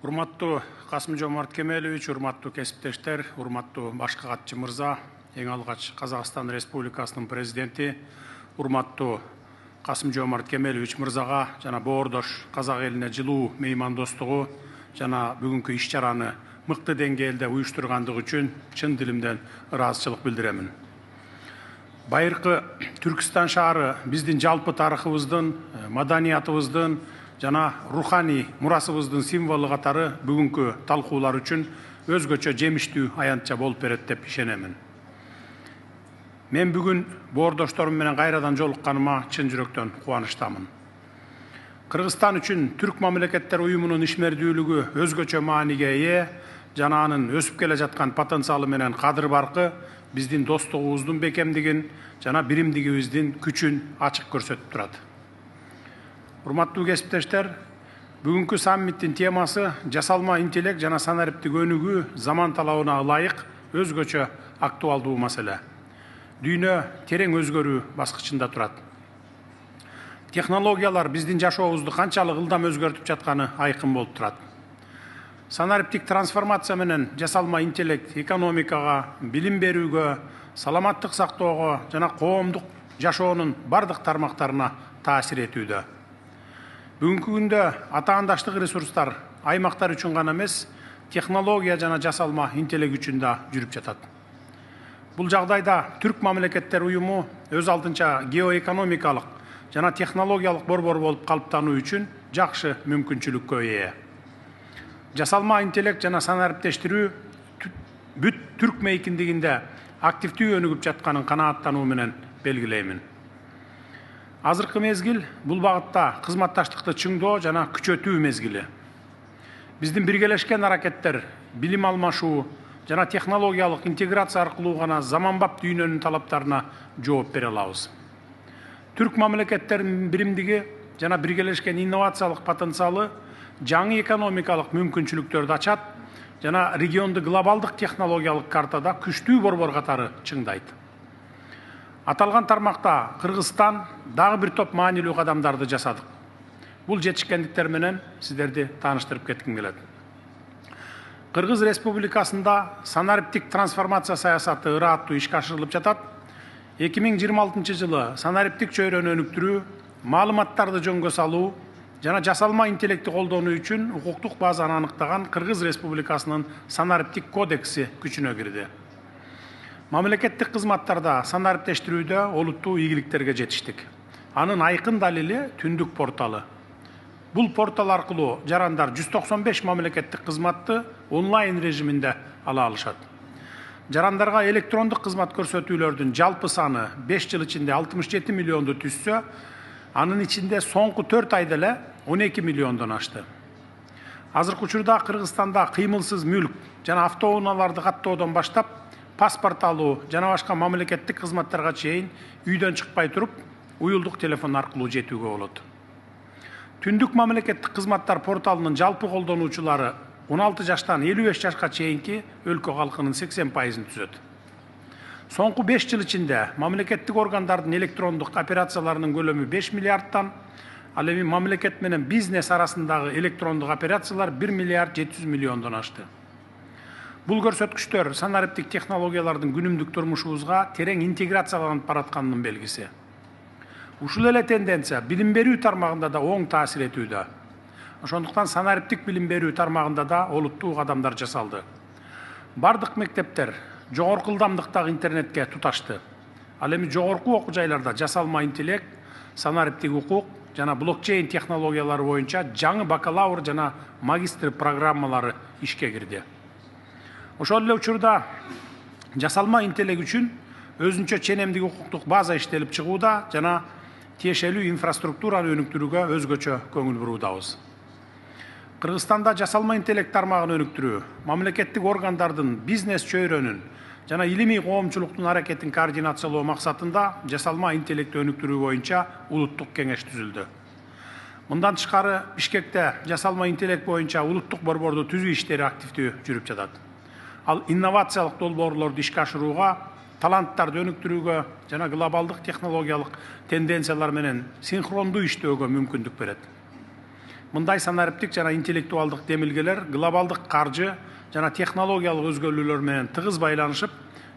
Урматтуу Касым-Жомарт Кемелович, урматтуу кесиптештер, урматтуу башкы катчы мырза, эң алгач Казакстан Республикасынын президенти, урматтуу Касым-Жомарт Кемелович мырзага жана боордош казак элине жылуу меймандостугу жана бүгүнкү иш-чараны мыкты деңгээлде уюштургандыгы үчүн чын дилимден ыраазычылык билдиремин. Байыркы Түркистан шаары биздин жалпы тарыхыбыздын, маданиятыбыздын жана руханий мурасыбыздын символу катары бүгүнкү талкуулар үчүн өзгөчө жемиштүү аянтча болуп берет деп ишенемин. Мен бүгүн боордошторум менен кайрадан жолукканыма чын жүрөктөн кубанычтамын. Кыргызстан үчүн Түрк мамлекеттер уюмунун ишмердүүлүгү өзгөчө мааниге ээ жана анын өсүп келе жаткан потенциалы менен кадыр баркы биздин достугубуздун бекемдигин жана биримдигибиздин күчүн ачык көрсөтүп турат. Урматтуу кесиптештер, бүгүнкү саммиттин темасы жасалма интеллект жана санариптик өнүгүү заман талабына ылайык өзгөчө актуалдуу маселе. Дүйнө терең өзгөрүү баскычында турат. Технологиялар биздин жашообузду канчалык ылдам өзгөртүп жатканы айкын болуп турат. Санариптик трансформация менен жасалма интеллект экономикага, билим берүүгө, саламаттык сактоого жана коомдук жашоонун бардык тармактарына таасир этүүдө. Бүгүнкү күндө атаандаштык ресурстар аймактар үчүн гана эмес, технология жана жасалма интеллект үчүн да жүрүп жатат. Бул жагдайда Түрк мамлекеттер уюму өз алдынча геоэкономикалык жана технологиялык борбор болуп калыптануу үчүн жакшы мүмкүнчүлүккө ээ. Жасалма интеллект жана санариптештирүү бүт Түрк мейкиндигинде активдүү өнүгүп жатканын канааттануу менен белгилеймин. Азыркы мезгил бул багытта кызматташтыкты чыңдоо жана күчөтүү мезгили. Биздин биргелешкен аракеттер, билим алмашуу жана технологиялык интеграция аркылуу гана заманбап дүйнөнүн талаптарына жооп бере алабыз. Түрк мамлекеттеринин биримдиги жана биргелешкен инновациялык потенциалы жаңы экономикалык мүмкүнчүлүктөрдү ачат жана регионду глобалдык технологиялык картада күчтүү борбор катары чыңдайт. Аталган тармакта Кыргызстан дагы бир топ маанилүү кадамдарды жасадык. Бул жетишкендиктер менен сиздерди тааныштырып кетким келет. Кыргыз Республикасында санариптик трансформация саясаты ырааттуу ишке ашырылып жатат. 2026 жылы санариптик чөйрөнү өнүктүрүү, маалыматтарды жөнгө салуу жана жасалма интеллекти колдонуу үчүн укуктук базаны аныктаган Кыргыз Республикасынын санариптик кодекси күчүнө кирди. Мамлекеттик кызматтарда санариптештирүүдө олуттуу ийгиликтерге жетиштик. Анын айкын далили түндүк порталы. Бул портал аркылуу жарандар 195 мамлекеттик кызматты онлайн режиминде ала алышат. Жарандарга электрондук кызмат көрсөтүүлөрдүн жалпы саны 5 жыл ичинде 67 миллионду түзсө, анын ичинде соңку 4 айда эле 12 миллиондон ашты. Азыркы учурда Кыргызстанда кыймылсыз мүлк жана автоунааларды каттоодон баштап паспорт алуу жана башка мамлекеттик кызматтарга чейин үйдөн чыкпай туруп, уюлдук телефон аркылуу жетүүгө болот. Түндүк мамлекеттик кызматтар порталынын жалпы колдонуучулары 16 жаштан 55 жашка чейинки өлкө калкынын 80%-ын түзөт. Соңку 5 жыл ичинде мамлекеттик органдардын электрондук операцияларынын көлөмү 5 миллиардтан, ал эми мамлекет менен бизнес арасындагы электрондук операциялар 1 миллиард 700 миллиондон ашты. Бул көрсөткүчтөр санариптик технологиялардын күнүмдүк турмушубузга терең интеграцияланып баратканынын белгиси. Ушул эле тенденция билим берүү тармагында да оң таасир этүүдө. Ошондуктан санариптик билим берүү тармагында да олуттуу кадамдар жасалды. Бардык мектептер жогорку ылдамдыктагы интернетке туташты. Ал эми жогорку окуу жайларда жасалма интеллект, санариптик укук жана блокчейн технологиялары боюнча жаңы бакалавр жана магистр программалары ишке кирди. Ошол эле учурда жасалма интеллект үчүн өзүнчө ченемдик укуктук база иштелип чыгууда жана тиешелүү инфраструктураны өнүктүрүүгө өзгөчө көңүл буруудабыз. Кыргызстанда жасалма интеллект тармагын өнүктүрүү, мамлекеттик органдардын бизнес чөйрөнүн жана илимий коомчулуктун аракетин координациялоо максатында жасалма интеллект өнүктүрүү боюнча улуттук кеңеш түзүлдү. Мындан тышкары Бишкекте жасалма интеллект боюнча улуттук борборду түзүү иштери активдүү жүрүп жатат. Ал инновациялык долбоорлорду ишке ашырууга, таланттарды өнүктүрүүгө жана глобалдык технологиялык тенденциялар менен синхрондуу иштөөгө мүмкүндүк берет. Мындай санариптик жана интеллектуалдык демилгелер глобалдык каржы жана технологиялык өзгөрүүлөр менен тыгыз байланышып,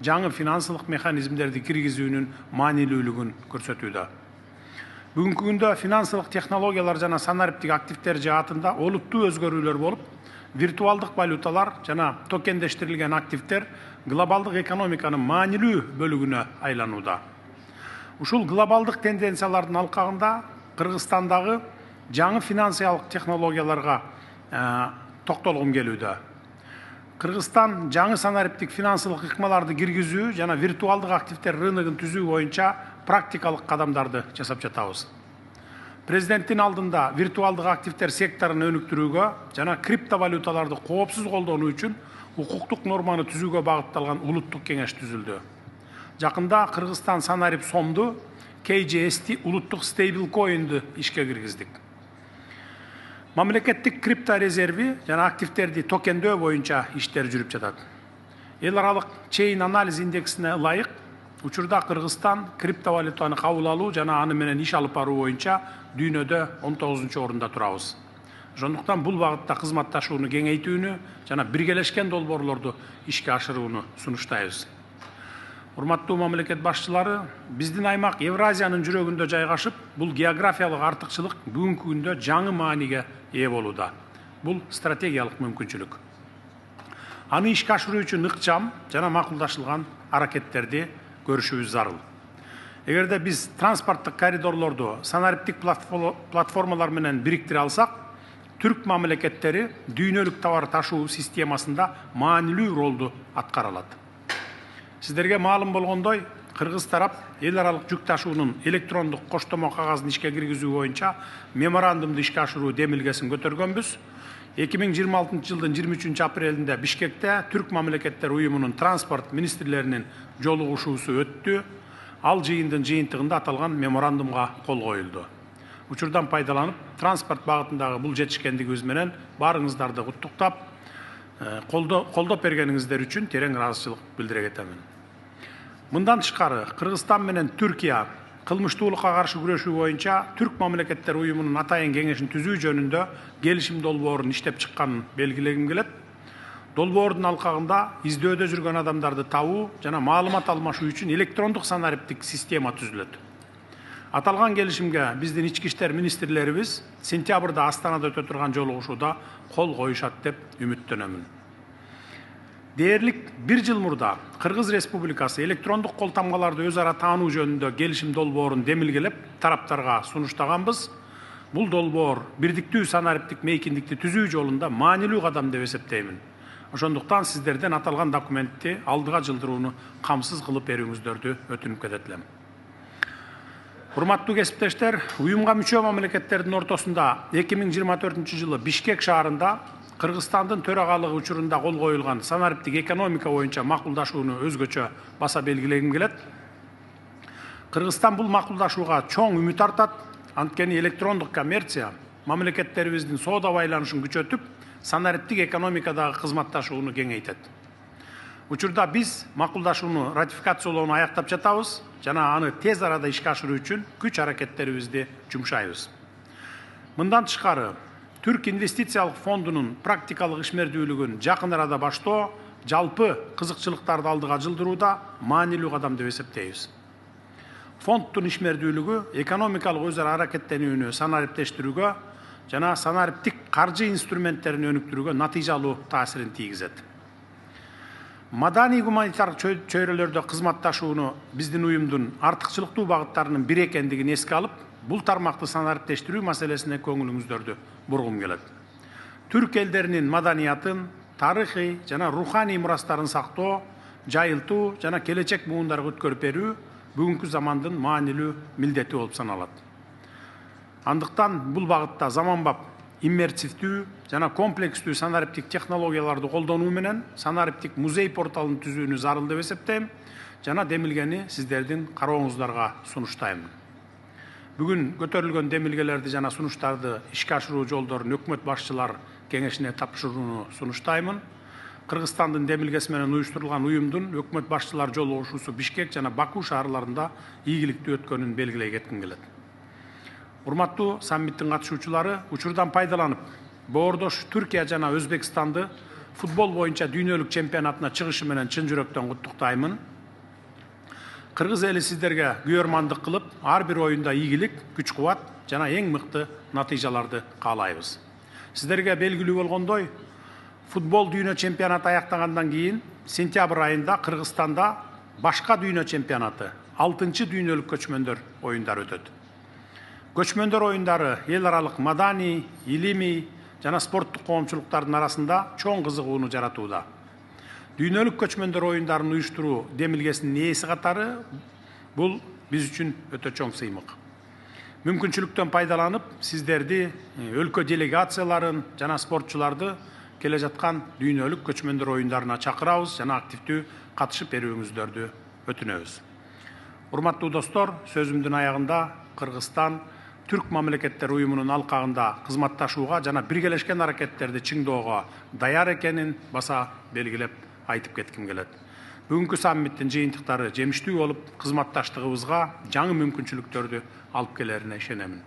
жаңы финансылык механизмдерди киргизүүнүн маанилүүлүгүн көрсөтүүдө. Бүгүнкү күндө финансылык технологиялар жана санариптик активдер жаатында олуттуу өзгөрүүлөр болуп, виртуалдык валюталар жана токендештирилген активдер глобалдык экономиканын маанилүү бөлүгүнө айланууда. Ушул глобалдык тенденциялардын алкагында Кыргызстандагы жаңы финансиялык технологияларга токтолгум келүүдө. Кыргызстан жаңы санариптик финансылык ыкмаларды киргизүү жана виртуалдык активдер рыногун түзүү боюнча практикалык кадамдарды жасап жатабыз. Президенттин алдында виртуалдык активдер секторун өнүктүрүүгө жана криптовалюталарды коопсуз колдонуу үчүн укуктук норманы түзүүгө багытталган улуттук кеңеш түзүлдү. Жакында Кыргызстан санарип сомду KJST улуттук стейблкоинди ишке киргиздик. Мамлекеттик крипто резерви жана активдерди токендөө боюнча иштер жүрүп жатат. Эл аралык чейин анализ индексине ылайык, учурда Кыргызстан криптовалютаны кабыл алуу жана аны менен иш алып баруу боюнча дүйнөдө 19-орунда турабыз. Ошондуктан бул багытта кызматташууну кеңейтүүнү жана биргелешкен долбоорлорду ишке ашырууну сунуштайбыз. Урматтуу мамлекет башчылары, биздин аймак Евразиянын жүрөгүндө жайгашып, бул географиялык артыкчылык бүгүнкү күндө жаңы мааниге ээ болууда. Бул стратегиялык мүмкүнчүлүк. Аны ишке ашыруу үчүн ыкчам жана макулдашылган аракеттерди көрүшүбүз зарыл. Эгерде биз транспорттук коридорлорду санариптик платформалар менен бириктире алсак, түрк мамлекеттери дүйнөлүк товар ташуу системасында маанилүү ролду аткара алат. Сиздерге маалым болгондой, Кыргыз тарап эл аралык жүк ташуунун электрондук коштомо кагазын ишке киргизүү боюнча меморандумду ишке ашыруу демилгесин көтөргөнбүз. 2026 жылдын 23 апрелинде Бишкекте түрк мамлекеттер уюмунун транспорт министрлеринин жолугушуусу өттү. Ал жыйындын жыйынтыгында аталган меморандумга кол коюлду. Учурдан пайдаланып, транспорт багытындагы бул жетишкендигибиз менен баарыңыздарды куттуктап, колдоп бергениңиздер үчүн терең ыраазычылык билдире кетемин. Мындан тышкары, Кыргызстан менен Түркия кылмыштуулукка каршы күрөшүү боюнча түрк мамлекеттер уюмунун атайын кеңешин түзүү жөнүндө келишим долбоорун иштеп чыкканын белгилегим келет. Долбоордун алкагында издөөдө жүргөн адамдарды табуу жана маалымат алмашуу үчүн электрондук санариптик система түзүлөт. Аталган келишимге биздин ички иштер министрлерибиз сентябрда Астанада өтө турган жолугушууда кол коюшат деп үмүттөнөмүн. Дээрлик 1 жыл мурда Кыргыз Республикасы электрондук кол тамгаларды өз ара таануу жөнүндө келишим долбоорун демилгелеп, тараптарга сунуштаганбыз. Бул долбоор бирдиктүү санариптик мейкиндикти түзүү жолунда маанилүү кадам деп эсептеймин. Ошондуктан сиздерден аталган документти алдыга жылдырууну камсыз кылып берүүңүздөрдү өтүнүп кетет элем. Урматтуу кесиптештер, уюмга мүчө мамлекеттердин ортосунда 2024 жылы Бишкек шаарында Кыргызстандын төрагалыгы учурунда кол коюлган санариптик экономика боюнча макулдашууну өзгөчө баса белгилегим келет. Кыргызстан бул макулдашууга чоң үмүт артат, анткени электрондук коммерция мамлекеттерибиздин соода байланышын күчөтүп, санариптик экономикадагы кызматташууну кеңейтет. Учурда биз макулдашууну ратификациялоону аяктап жатабыз жана аны тез арада ишке ашыруу үчүн күч аракеттерибизди жумшайбыз. Мындан тышкары, Түрк инвестициялык фондунун практикалык ишмердүүлүгүн жакын арада баштоо жалпы кызыкчылыктарды алдыга жылдырууда маанилүү кадам деп эсептейбиз. Фонддун ишмердүүлүгү экономикалык өз ара аракеттенүүнү санариптештирүүгө жана санариптик каржы инструменттерин өнүктүрүүгө натыйжалуу таасирин тийгизет. Маданий гуманитардык чөйрөлөрдө кызматташууну биздин уюмдун артыкчылыктуу багыттарынын бири экендигин эске алып, бул тармакты санариптештирүү маселесине көңүлүңүздөрдү бургум келет. Түрк элдеринин маданиятын, тарыхый жана руханий мурастарын сактоо, жайылтуу жана келечек буундарга өткөрүп берүү бүгүнкү замандын маанилүү милдети болуп саналат. Андыктан бул багытта заманбап иммерсивдүү жана комплекстүү санариптик технологияларды колдонуу менен санариптик музей порталын түзүүнү зарыл деп эсептейм жана демилгени сиздердин карооңуздарга сунуштайм. Бүгүн көтөрүлгөн демилгелерди жана сунуштарды ишке ашыруу жолдорун өкмөт башчылар кеңешине тапшырууну сунуштаймын. Кыргызстандын демилгеси менен уюштурулган уюмдун өкмөт башчылар жолугушуусу Бишкек жана Баку шаарларында ийгиликтүү өткөнүн белгилей кетким келет. Урматтуу саммиттин катышуучулары, учурдан пайдаланып, боордош Түркия жана Өзбекстанды футбол боюнча дүйнөлүк чемпионатына чыгышы менен чын жүрөктөн куттуктаймын. Кыргыз эли сиздерге күйөрмандык кылып, ар бир оюнда ийгилик, күч кубат жана эң мыкты натыйжаларды каалайбыз. Сиздерге белгилүү болгондой, футбол дүйнө чемпионаты аяктагандан кийин сентябрь айында Кыргызстанда башка дүйнө чемпионаты, 6-чы дүйнөлүк көчмөндөр оюндары өтөт. Көчмөндөр оюндары эл аралык маданий, илимий жана спорттук коомчулуктардын арасында чоң кызыгууну жаратууда. Дүйнөлүк көчмөндөр оюндарын уюштуруу демилгесинин ээси катары бул биз үчүн өтө чоң сыймык. Мүмкүнчүлүктөн пайдаланып, сиздерди, өлкө делегацияларын жана спортчуларды келе жаткан дүйнөлүк көчмөндөр оюндарына чакырабыз жана активдүү катышып берүүңүздөрдү өтүнөбүз. Урматтуу достор, сөзүмдүн аягында Кыргызстан Түрк мамлекеттер уюмунун алкагында кызматташууга жана биргелешкен аракеттерди чыңдоого даяр экенин баса белгилеп айтып кетким келет. Бүгүнкү саммиттин жыйынтыктары жемиштүү болуп, кызматташтыгыбызга жаңы мүмкүнчүлүктөрдү алып келерине ишенемин.